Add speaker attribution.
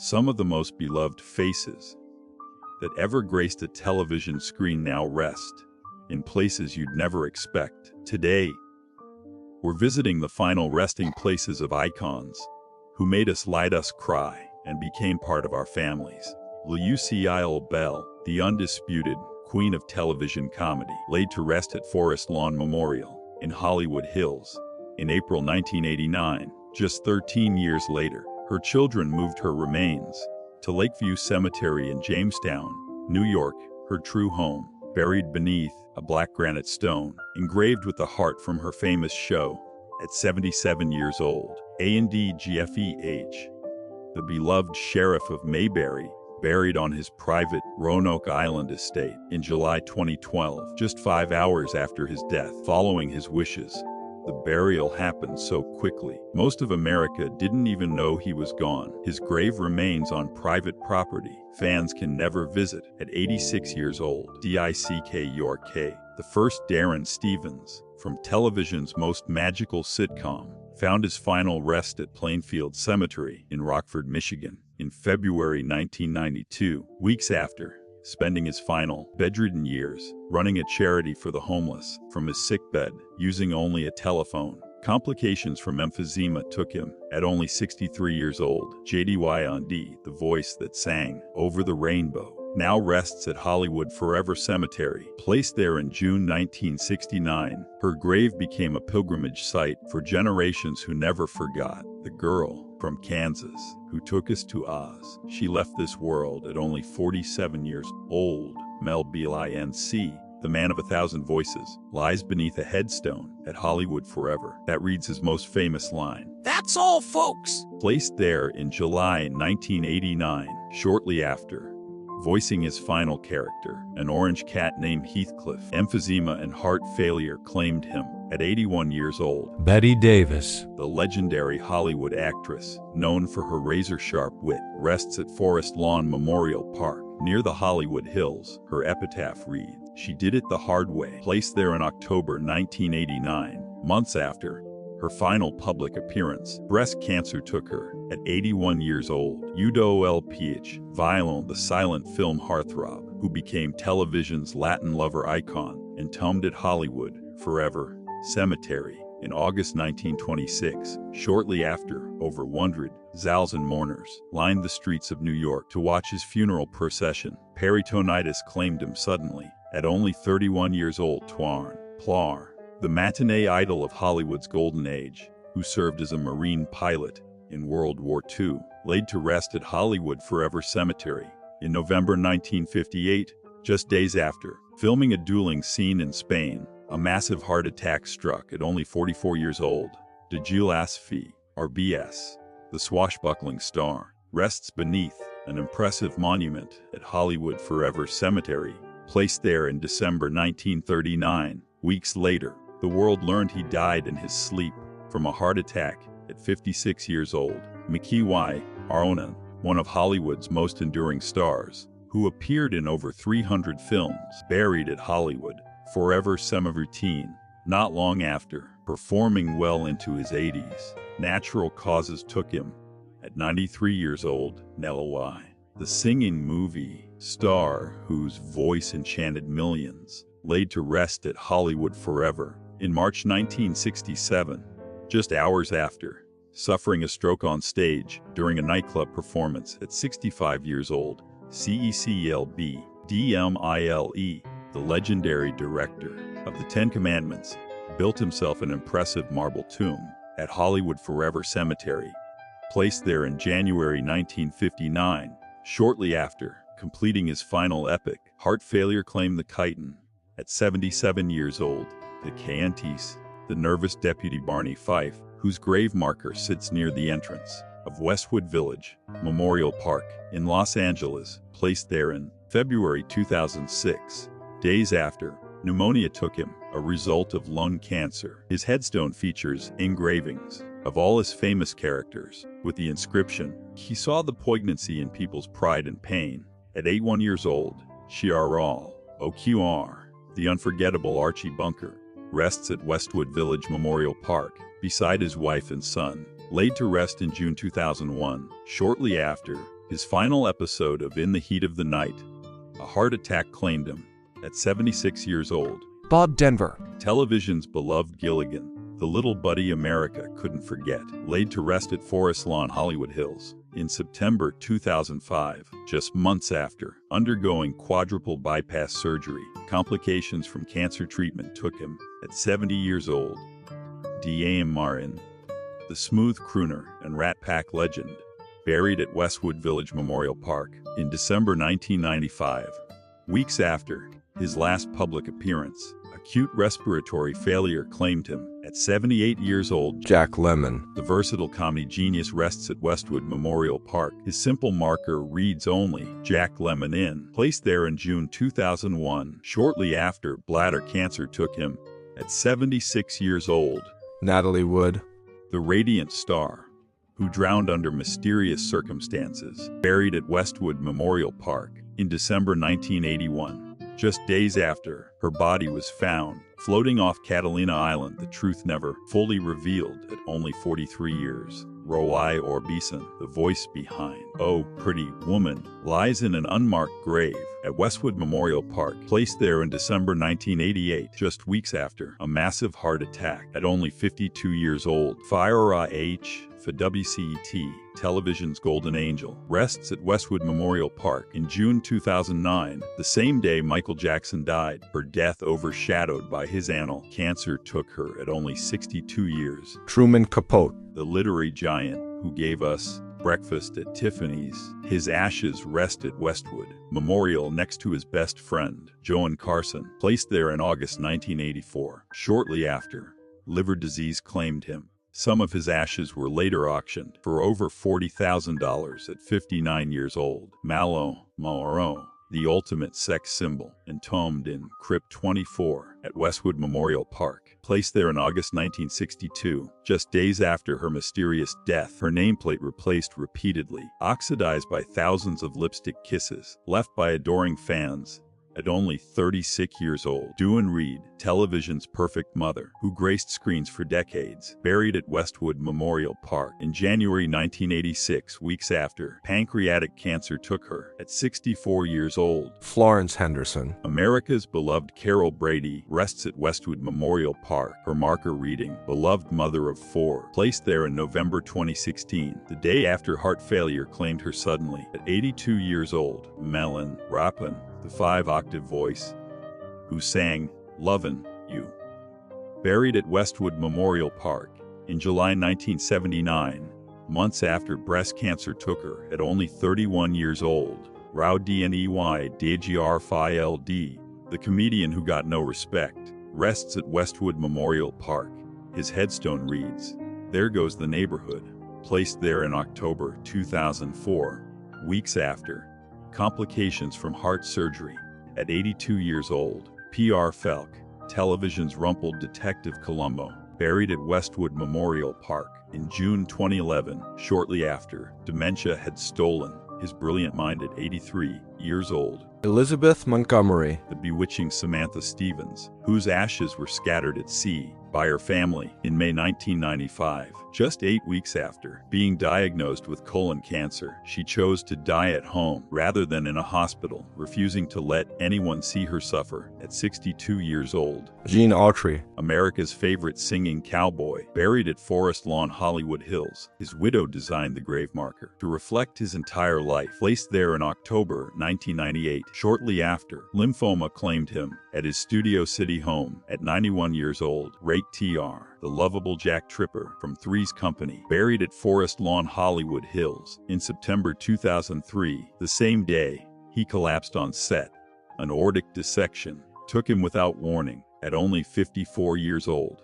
Speaker 1: Some of the most beloved faces that ever graced a television screen now rest in places you'd never expect. Today, we're visiting the final resting places of icons who made us, light us, cry, and became part of our families. Lucille Ball, the undisputed queen of television comedy, laid to rest at Forest Lawn Memorial in Hollywood Hills in April 1989. Just 13 years later, her children moved her remains to Lakeview Cemetery in Jamestown, New York, her true home, buried beneath a black granite stone engraved with the heart from her famous show. At 77 years old, A&D Griffith, the beloved sheriff of Mayberry, buried on his private Roanoke Island estate in July 2012, just 5 hours after his death. Following his wishes, the burial happened so quickly, most of America didn't even know he was gone. His grave remains on private property fans can never visit. At 86 years old, Dick York, the first Darren Stevens from television's most magical sitcom, found his final rest at Plainfield Cemetery in Rockford, Michigan, in February 1992, weeks after spending his final bedridden years running a charity for the homeless from his sickbed, using only a telephone. Complications from emphysema took him at only 63 years old. JD, the voice that sang Over the Rainbow, now rests at Hollywood Forever Cemetery. Placed there in June 1969, her grave became a pilgrimage site for generations who never forgot the girl from Kansas who took us to Oz. She left this world at only 47 years old. Mel Blanc, the man of 1,000 voices, lies beneath a headstone at Hollywood Forever that reads his most famous line, "That's all, folks." Placed there in July 1989, shortly after voicing his final character, an orange cat named Heathcliff. Emphysema and heart failure claimed him at 81 years old.
Speaker 2: Bette Davis,
Speaker 1: the legendary Hollywood actress, known for her razor-sharp wit, rests at Forest Lawn Memorial Park near the Hollywood Hills. Her epitaph reads, "She did it the hard way." Placed there in October 1989, months after her final public appearance, breast cancer took her at 81 years old. Rudolph Valentino, the silent film heartthrob who became television's Latin lover icon, entombed at Hollywood Forever Cemetery in August 1926. Shortly after, over 100,000 mourners lined the streets of New York to watch his funeral procession. Peritonitis claimed him suddenly at only 31 years old. Tyrone Power, the matinee idol of Hollywood's golden age, who served as a Marine pilot in World War II, laid to rest at Hollywood Forever Cemetery in November 1958, just days after filming a dueling scene in Spain. A massive heart attack struck at only 44 years old. DeMille, RBS, the swashbuckling star, rests beneath an impressive monument at Hollywood Forever Cemetery, placed there in December 1939. Weeks later, the world learned he died in his sleep from a heart attack at 56 years old. Mickey Rooney, one of Hollywood's most enduring stars, who appeared in over 300 films, buried at Hollywood Forever Cemetery not long after, performing well into his 80s. Natural causes took him at 93 years old. Natalie, the singing movie star whose voice enchanted millions, laid to rest at Hollywood Forever in March 1967, just hours after suffering a stroke on stage during a nightclub performance at 65 years old. Cecil B. DeMille, the legendary director of The Ten Commandments, built himself an impressive marble tomb at Hollywood Forever Cemetery, placed there in January 1959. Shortly after completing his final epic, heart failure claimed the chiton at 77 years old. The Cantis, the nervous Deputy Barney Fife, whose grave marker sits near the entrance of Westwood Village Memorial Park in Los Angeles, placed there in February 2006, days after pneumonia took him, a result of lung cancer. His headstone features engravings of all his famous characters, with the inscription, "He saw the poignancy in people's pride and pain." At 81 years old, Carroll O'Connor, the unforgettable Archie Bunker, rests at Westwood Village Memorial Park beside his wife and son, laid to rest in June 2001. Shortly after His final episode of In the Heat of the Night, a heart attack claimed him at 76 years old.
Speaker 2: Bob Denver.
Speaker 1: Television's beloved Gilligan, the little buddy America couldn't forget, laid to rest at Forest Lawn, Hollywood Hills in September 2005, just months after undergoing quadruple bypass surgery. Complications from cancer treatment took him at 70 years old. D.A.M. Marin, the smooth crooner and Rat Pack legend, buried at Westwood Village Memorial Park in December 1995. Weeks after his last public appearance, acute respiratory failure claimed him at 78 years old.
Speaker 2: Jack Lemmon.
Speaker 1: The versatile comedy genius rests at Westwood Memorial Park. His simple marker reads only Jack Lemmon Inn, placed there in June 2001, shortly after bladder cancer took him at 76 years old.
Speaker 2: Natalie Wood.
Speaker 1: The radiant star, who drowned under mysterious circumstances, buried at Westwood Memorial Park in December 1981. Just days after her body was found floating off Catalina Island, the truth never fully revealed at only 43 years. Roy Orbison, the voice behind "Oh, Pretty Woman," lies in an unmarked grave at Westwood Memorial Park, placed there in December 1988, just weeks after a massive heart attack at only 52 years old. Farrah for WCET, television's golden angel, rests at Westwood Memorial Park in June 2009, the same day Michael Jackson died. Her death overshadowed by his anal cancer took her at only 62 years.
Speaker 2: Truman Capote.
Speaker 1: The literary giant who gave us Breakfast at Tiffany's. His ashes rest at Westwood Memorial next to his best friend, Joan Carson, placed there in August 1984. Shortly after, liver disease claimed him. Some of his ashes were later auctioned for over $40,000 at 59 years old. Marilyn Monroe, the ultimate sex symbol, entombed in Crypt 24 at Westwood Memorial Park, placed there in August 1962, just days after her mysterious death. Her nameplate replaced repeatedly, oxidized by thousands of lipstick kisses left by adoring fans. At only 36 years old, Donna Reed, television's perfect mother, who graced screens for decades, buried at Westwood Memorial Park in January 1986, weeks after pancreatic cancer took her at 64 years old.
Speaker 2: Florence Henderson.
Speaker 1: America's beloved Carol Brady rests at Westwood Memorial Park, her marker reading "Beloved Mother of Four," placed there in November 2016, the day after heart failure claimed her suddenly at 82 years old. Minnie Riperton, the 5-octave voice, who sang "Lovin' You," buried at Westwood Memorial Park in July 1979, months after breast cancer took her at only 31 years old. Rodney Dangerfield, the comedian who got no respect, rests at Westwood Memorial Park. His headstone reads, "There goes the neighborhood," placed there in October 2004, weeks after complications from heart surgery. At 82 years old, P.R. Falk, television's rumpled Detective Columbo, buried at Westwood Memorial Park in June 2011, shortly after dementia had stolen his brilliant mind at 83 years old.
Speaker 2: Elizabeth Montgomery.
Speaker 1: The bewitching Samantha Stevens, whose ashes were scattered at sea by her family in May 1995. Just 8 weeks after being diagnosed with colon cancer, she chose to die at home rather than in a hospital, refusing to let anyone see her suffer at 62 years old.
Speaker 2: Gene Autry.
Speaker 1: America's favorite singing cowboy, buried at Forest Lawn, Hollywood Hills. His widow designed the grave marker to reflect his entire life, placed there in October 1998. Shortly after, lymphoma claimed him at his Studio City home at 91 years old. Ray T.R., the lovable Jack Tripper from Three's Company, buried at Forest Lawn, Hollywood Hills in September 2003. The same day, he collapsed on set. An aortic dissection took him without warning at only 54 years old.